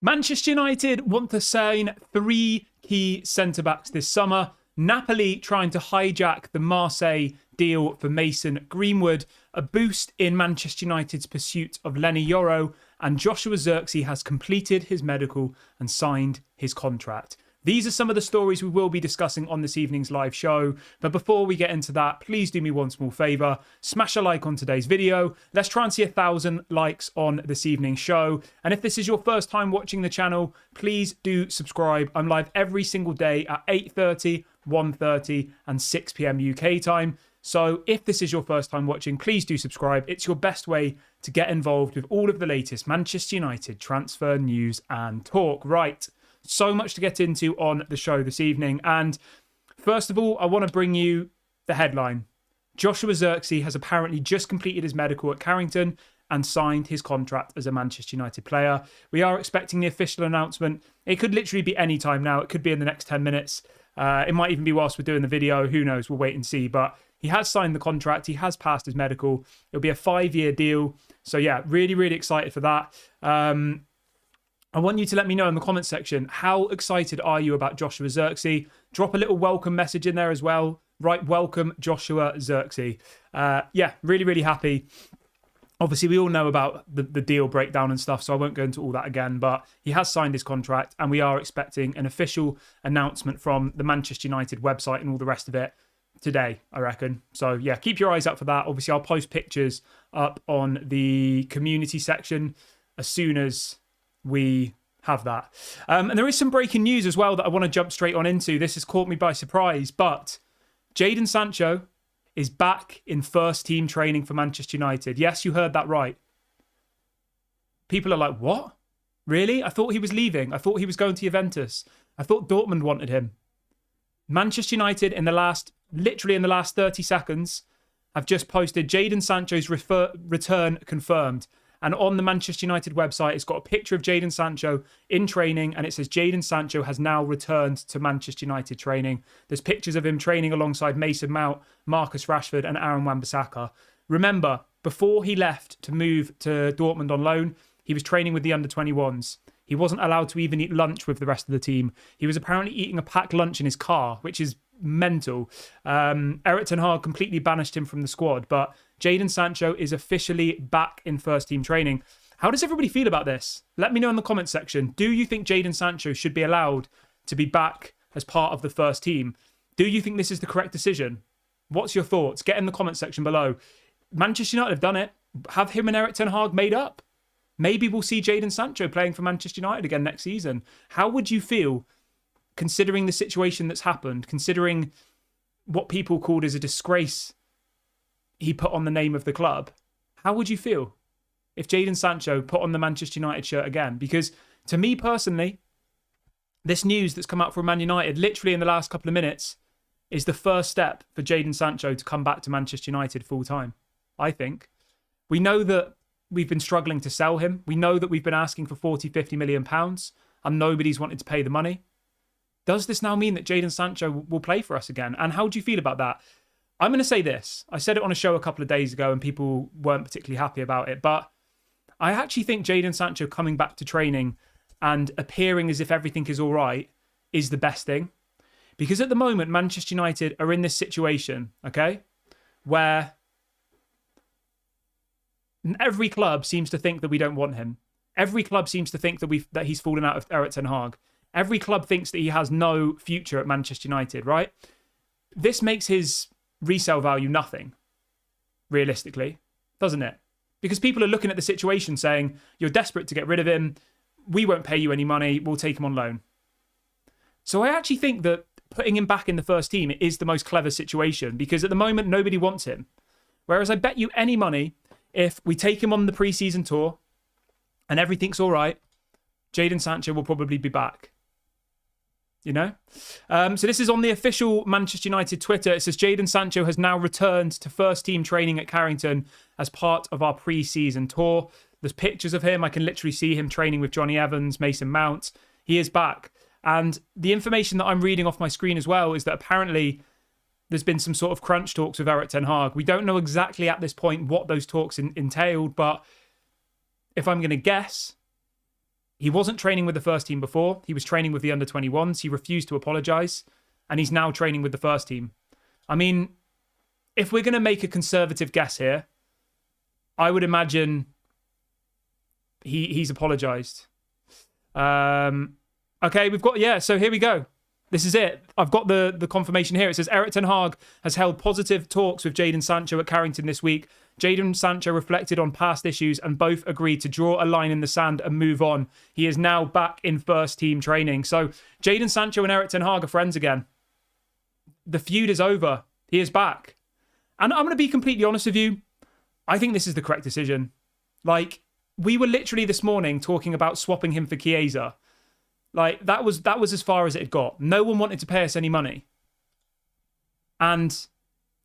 Manchester United want to sign 3 key centre-backs this summer. Napoli trying to hijack the Marseille deal for Mason Greenwood. A boost in Manchester United's pursuit of Lenny Yoro. And Joshua Zirkzee has completed his medical and signed his contract. These are some of the stories we will be discussing on this evening's live show. But before we get into that, please do me one small favour. Smash a like on today's video. Let's try and see 1,000 likes on this evening's show. And if this is your first time watching the channel, please do subscribe. I'm live every single day at 8:30, 1:30 and 6 p.m. UK time. So if this is your first time watching, please do subscribe. It's your best way to get involved with all of the latest Manchester United transfer news and talk. Right. So much to get into on the show this evening. And first of all, I want to bring you the headline. Joshua Zirkzee has apparently just completed his medical at Carrington and signed his contract as a Manchester United player. We are expecting the official announcement. It could literally be any time now. It could be in the next 10 minutes. It might even be whilst we're doing the video. Who knows? We'll wait and see. But he has signed the contract. He has passed his medical. It'll be a 5-year deal. So yeah, really, really excited for that. I want you to let me know in the comment section, how excited are you about Joshua Zirkzee? Drop a little welcome message in there as well. Right, welcome Joshua Zirkzee. Yeah, really, really happy. Obviously, we all know about the deal breakdown and stuff, so I won't go into all that again, but he has signed his contract and we are expecting an official announcement from the Manchester United website and all the rest of it today, I reckon. So yeah, keep your eyes out for that. Obviously, I'll post pictures up on the community section as soon as we have that. And there is some breaking news as well that I want to jump straight on into. This has caught me by surprise, but Jadon Sancho is back in first team training for Manchester United. Yes, you heard that right. People are like, what? Really? I thought he was leaving. I thought he was going to Juventus. I thought Dortmund wanted him. Manchester United literally in the last 30 seconds have just posted Jadon Sancho's return confirmed. And on the Manchester United website, it's got a picture of Jadon Sancho in training, and it says Jadon Sancho has now returned to Manchester United training. There's pictures of him training alongside Mason Mount, Marcus Rashford, and Aaron Wan-Bissaka. Remember, before he left to move to Dortmund on loan, he was training with the under-21s. He wasn't allowed to even eat lunch with the rest of the team. He was apparently eating a packed lunch in his car, which is mental. Erik ten Hag completely banished him from the squad, but Jadon Sancho is officially back in first team training. How does everybody feel about this? Let me know in the comment section. Do you think Jadon Sancho should be allowed to be back as part of the first team? Do you think this is the correct decision? What's your thoughts? Get in the comment section below. Manchester United have done it. Have him and Erik ten Hag made up? Maybe we'll see Jadon Sancho playing for Manchester United again next season. How would you feel considering the situation that's happened, considering what people called as a disgrace he put on the name of the club? How would you feel if Jadon Sancho put on the Manchester United shirt again? Because to me personally, this news that's come out from Man United literally in the last couple of minutes is the first step for Jadon Sancho to come back to Manchester United full time, I think. We know that we've been struggling to sell him. We know that we've been asking for 40, 50 million pounds and nobody's wanted to pay the money. Does this now mean that Jadon Sancho will play for us again? And how do you feel about that? I'm going to say this. I said it on a show a couple of days ago and people weren't particularly happy about it. But I actually think Jadon Sancho coming back to training and appearing as if everything is all right is the best thing. Because at the moment, Manchester United are in this situation, okay, where every club seems to think that we don't want him. Every club seems to think that he's fallen out of Erik ten Hag. Every club thinks that he has no future at Manchester United, right? This makes his resale value nothing, realistically, doesn't it? Because people are looking at the situation saying, you're desperate to get rid of him, we won't pay you any money, we'll take him on loan. So I actually think that putting him back in the first team is the most clever situation, because at the moment, nobody wants him. Whereas I bet you any money, if we take him on the pre-season tour and everything's all right, Jadon Sancho will probably be back. You know? So this is on the official Manchester United Twitter. It says Jadon Sancho has now returned to first team training at Carrington as part of our pre-season tour. There's pictures of him. I can literally see him training with Johnny Evans, Mason Mount. He is back. And the information that I'm reading off my screen as well is that apparently there's been some sort of crunch talks with Erik ten Hag. We don't know exactly at this point what those talks entailed, but if I'm going to guess, He wasn't training with the first team before. He was training with the under-21s. He refused to apologise. And he's now training with the first team. I mean, if we're going to make a conservative guess here, I would imagine he's apologised. Okay, we've got, so here we go. This is it. I've got the confirmation here. It says Erik ten Hag has held positive talks with Jadon Sancho at Carrington this week. Jadon Sancho reflected on past issues and both agreed to draw a line in the sand and move on. He is now back in first team training. So Jadon Sancho and Erik ten Hag are friends again. The feud is over. He is back. And I'm going to be completely honest with you. I think this is the correct decision. Like, we were literally this morning talking about swapping him for Chiesa. Like, that was as far as it had got. No one wanted to pay us any money. And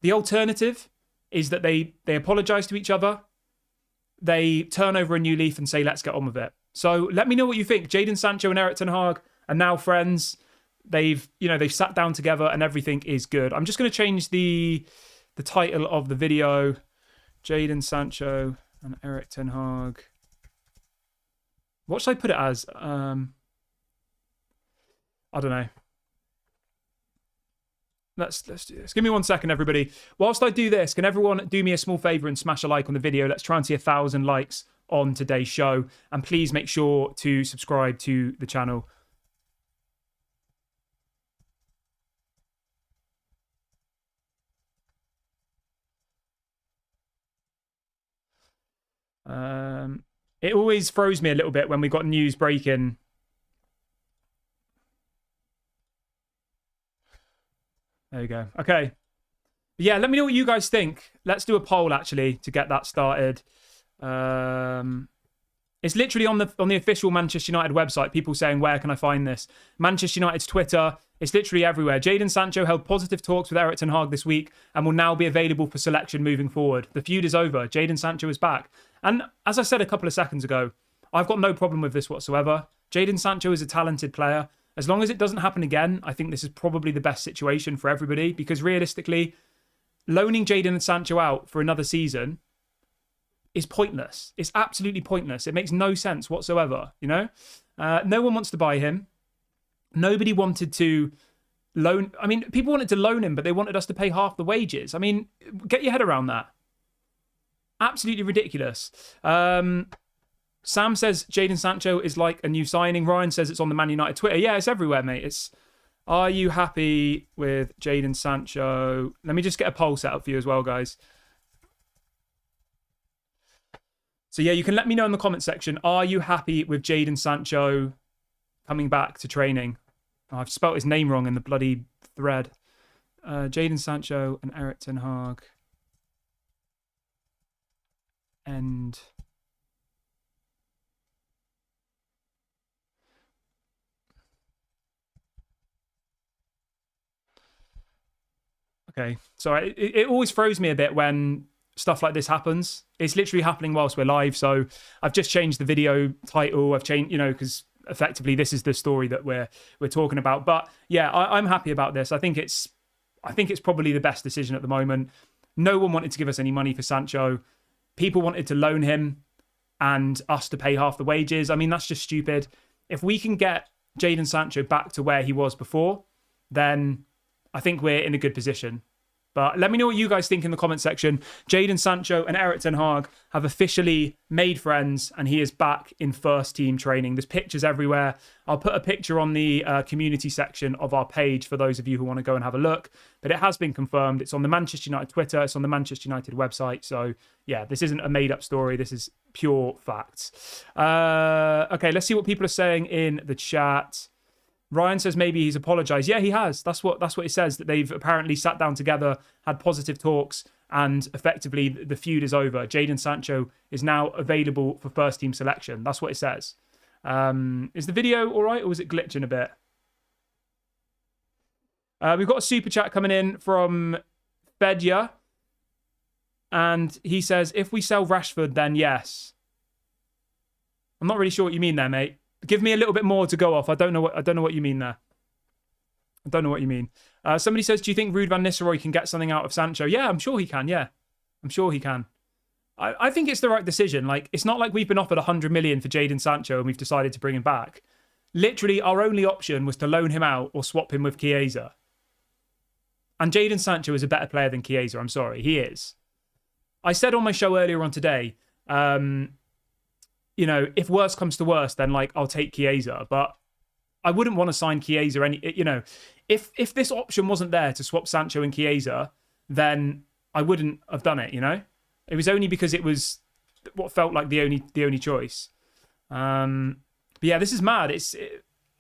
the alternative is that they apologise to each other. They turn over a new leaf and say, let's get on with it. So let me know what you think. Jadon Sancho and Erik ten Hag are now friends. They've sat down together and everything is good. I'm just going to change the title of the video. Jadon Sancho and Erik ten Hag. What should I put it as? I don't know. Let's do this. Give me 1 second, everybody. Whilst I do this, can everyone do me a small favour and smash a like on the video? Let's try and see 1,000 likes on today's show. And please make sure to subscribe to the channel. It always throws me a little bit when we got news breaking. There you go. Okay. Yeah, let me know what you guys think. Let's do a poll, actually, to get that started. It's literally on the official Manchester United website. People saying, where can I find this? Manchester United's Twitter. It's literally everywhere. Jadon Sancho held positive talks with Erik ten Hag this week and will now be available for selection moving forward. The feud is over. Jadon Sancho is back. And as I said a couple of seconds ago, I've got no problem with this whatsoever. Jadon Sancho is a talented player. As long as it doesn't happen again, I think this is probably the best situation for everybody, because realistically, loaning Jadon Sancho out for another season is pointless. It's absolutely pointless. It makes no sense whatsoever, you know? No one wants to buy him. Nobody wanted to loan... I mean, people wanted to loan him, but they wanted us to pay half the wages. I mean, get your head around that. Absolutely ridiculous. Sam says Jadon Sancho is like a new signing. Ryan says it's on the Man United Twitter. Yeah, it's everywhere, mate. Are you happy with Jadon Sancho? Let me just get a poll set up for you as well, guys. So yeah, you can let me know in the comment section. Are you happy with Jadon Sancho coming back to training? Oh, I've spelt his name wrong in the bloody thread. Jadon Sancho and Erik ten Hag. And okay, so it always throws me a bit when stuff like this happens. It's literally happening whilst we're live. So I've just changed the video title. I've changed, because effectively this is the story that we're talking about. But yeah, I'm happy about this. I think it's probably the best decision at the moment. No one wanted to give us any money for Sancho. People wanted to loan him and us to pay half the wages. I mean, that's just stupid. If we can get Jadon Sancho back to where he was before, then I think we're in a good position. But let me know what you guys think in the comment section. Jadon Sancho and Erik ten Hag have officially made friends and he is back in first team training. There's pictures everywhere. I'll put a picture on the community section of our page for those of you who want to go and have a look. But it has been confirmed. It's on the Manchester United Twitter. It's on the Manchester United website. So yeah, this isn't a made up story. This is pure facts. Okay, let's see what people are saying in the chat. Ryan says maybe he's apologised. Yeah, he has. That's what it says, that they've apparently sat down together, had positive talks, and effectively the feud is over. Jadon Sancho is now available for first team selection. That's what it says. Is the video all right, or was it glitching a bit? We've got a super chat coming in from Fedya, and he says, if we sell Rashford, then yes. I'm not really sure what you mean there, mate. Give me a little bit more to go off. I don't know what you mean there. I don't know what you mean. Somebody says, do you think Ruud van Nistelrooy can get something out of Sancho? Yeah, I'm sure he can. Yeah, I'm sure he can. I think it's the right decision. Like, it's not like we've been offered 100 million for Jadon Sancho and we've decided to bring him back. Literally, our only option was to loan him out or swap him with Chiesa. And Jadon Sancho is a better player than Chiesa. I'm sorry, he is. I said on my show earlier on today, you know, if worse comes to worse, then like I'll take Chiesa, but I wouldn't want to sign Chiesa if this option wasn't there to swap Sancho and Chiesa, then I wouldn't have done it, you know? It was only because it was what felt like the only choice. But yeah, this is mad.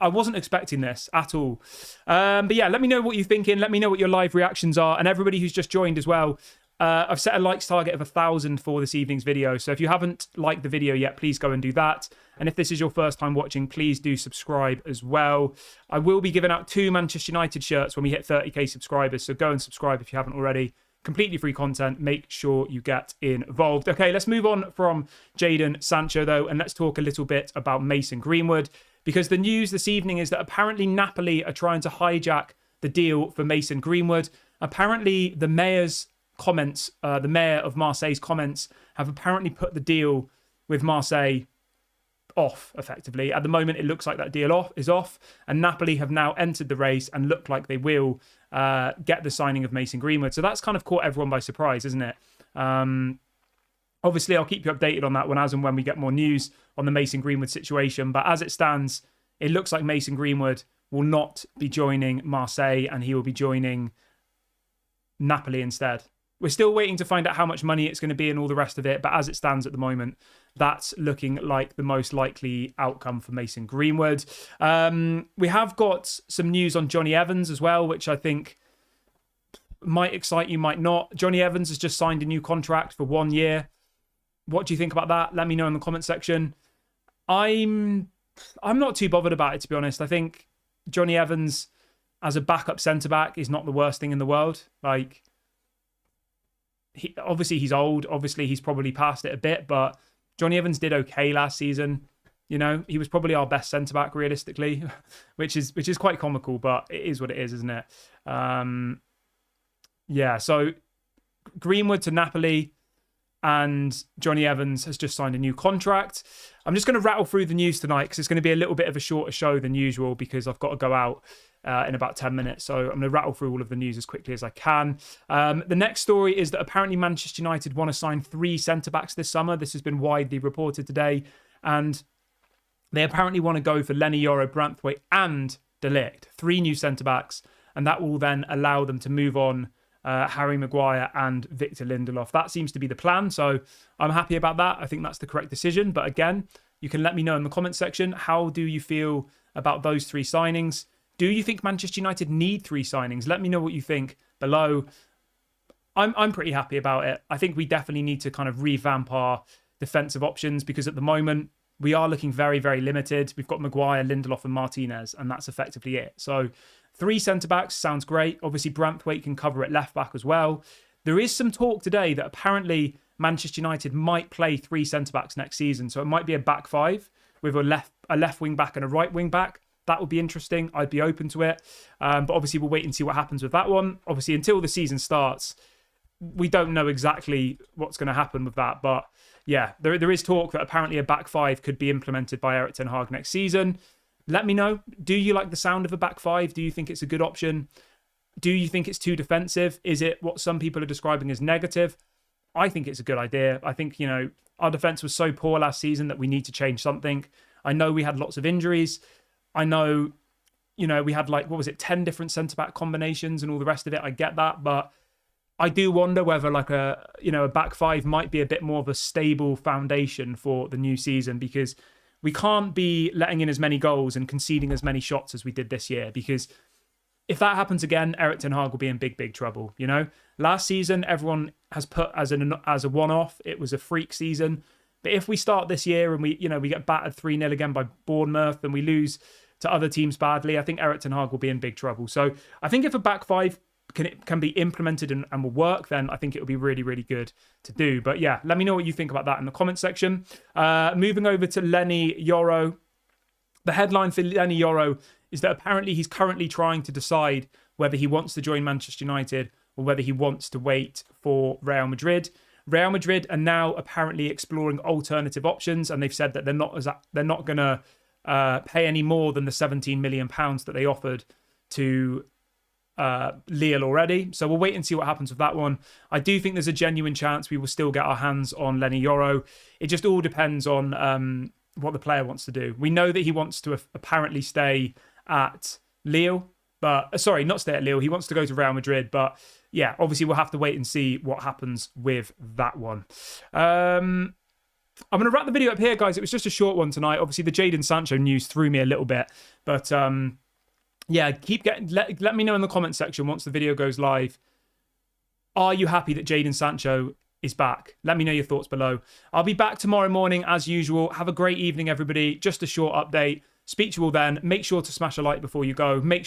I wasn't expecting this at all. But yeah, let me know what you're thinking. Let me know what your live reactions are. And everybody who's just joined as well, I've set a likes target of 1,000 for this evening's video. So if you haven't liked the video yet, please go and do that. And if this is your first time watching, please do subscribe as well. I will be giving out 2 Manchester United shirts when we hit 30k subscribers. So go and subscribe if you haven't already. Completely free content. Make sure you get involved. Okay, let's move on from Jadon Sancho, though, and let's talk a little bit about Mason Greenwood, because the news this evening is that apparently Napoli are trying to hijack the deal for Mason Greenwood. Apparently, the mayor's comments, the mayor of Marseille's comments, have apparently put the deal with Marseille off, effectively. At the moment, it looks like that deal is off, and Napoli have now entered the race and look like they will get the signing of Mason Greenwood. So that's kind of caught everyone by surprise, isn't it? Obviously, I'll keep you updated on that one as and when we get more news on the Mason Greenwood situation. But as it stands, it looks like Mason Greenwood will not be joining Marseille and he will be joining Napoli instead. We're still waiting to find out how much money it's going to be and all the rest of it. But as it stands at the moment, that's looking like the most likely outcome for Mason Greenwood. We have got some news on Jonny Evans as well, which I think might excite you, might not. Jonny Evans has just signed a new contract for 1 year. What do you think about that? Let me know in the comment section. I'm not too bothered about it, to be honest. I think Jonny Evans as a backup centre-back is not the worst thing in the world. Like, obviously he's old. Obviously he's probably past it a bit, but Jonny Evans did okay last season. You know, he was probably our best centre-back realistically, which is quite comical, but it is what it is, isn't it? Yeah, so Greenwood to Napoli, and Jonny Evans has just signed a new contract. I'm just going to rattle through the news tonight because it's going to be a little bit of a shorter show than usual because I've got to go out in about 10 minutes. So I'm going to rattle through all of the news as quickly as I can. The next story is that apparently Manchester United want to sign 3 centre-backs this summer. This has been widely reported today. And they apparently want to go for Lenny Yoro, Branthwaite and De Ligt. 3 new centre-backs. And that will then allow them to move on Harry Maguire and Victor Lindelof. That seems to be the plan, so I'm happy about that. I think that's the correct decision. But again, you can let me know in the comment section, how do you feel about those 3 signings? Do you think Manchester United need 3 signings? Let me know what you think below. I'm pretty happy about it. I think we definitely need to kind of revamp our defensive options because at the moment we are looking very, very limited. We've got Maguire, Lindelof and Martinez, and that's effectively it. So 3 centre-backs sounds great. Obviously, Branthwaite can cover at left-back as well. There is some talk today that apparently Manchester United might play 3 centre-backs next season. So it might be a back 5 with a left wing-back and a right wing-back. That would be interesting. I'd be open to it. But obviously, we'll wait and see what happens with that one. Obviously, until the season starts, we don't know exactly what's going to happen with that. But yeah, there is talk that apparently a back 5 could be implemented by Erik ten Hag next season. Let me know. Do you like the sound of a back 5? Do you think it's a good option? Do you think it's too defensive? Is it what some people are describing as negative? I think it's a good idea. I think, you know, our defence was so poor last season that we need to change something. I know we had lots of injuries. I know, you know, we had 10 different centre-back combinations and all the rest of it. I get that. But I do wonder whether a back 5 might be a bit more of a stable foundation for the new season because we can't be letting in as many goals and conceding as many shots as we did this year because if that happens again, Erik ten Hag will be in big, big trouble. You know, last season, everyone has put as a one-off. It was a freak season. But if we start this year and we get battered 3-0 again by Bournemouth and we lose to other teams badly, I think Erik ten Hag will be in big trouble. So I think if a back 5 can be implemented and will work, then I think it will be really, really good to do. But yeah, let me know what you think about that in the comment section. Moving over to Lenny Yoro. The headline for Lenny Yoro is that apparently he's currently trying to decide whether he wants to join Manchester United or whether he wants to wait for Real Madrid. Real Madrid are now apparently exploring alternative options, and they've said that they're not going to pay any more than the £17 million that they offered to Lille already. So we'll wait and see what happens with that one. I do think there's a genuine chance we will still get our hands on Lenny Yoro. It just all depends on what the player wants to do. We know that he wants to apparently stay at Lille, but sorry, not stay at Lille. He wants to go to Real Madrid, but yeah, obviously we'll have to wait and see what happens with that one. I'm going to wrap the video up here, guys. It was just a short one tonight. Obviously, the Jadon Sancho news threw me a little bit, but yeah, let me know in the comment section once the video goes live. Are you happy that Jadon Sancho is back? Let me know your thoughts below. I'll be back tomorrow morning as usual. Have a great evening, everybody. Just a short update. Speak to you all then. Make sure to smash a like before you go. Make sure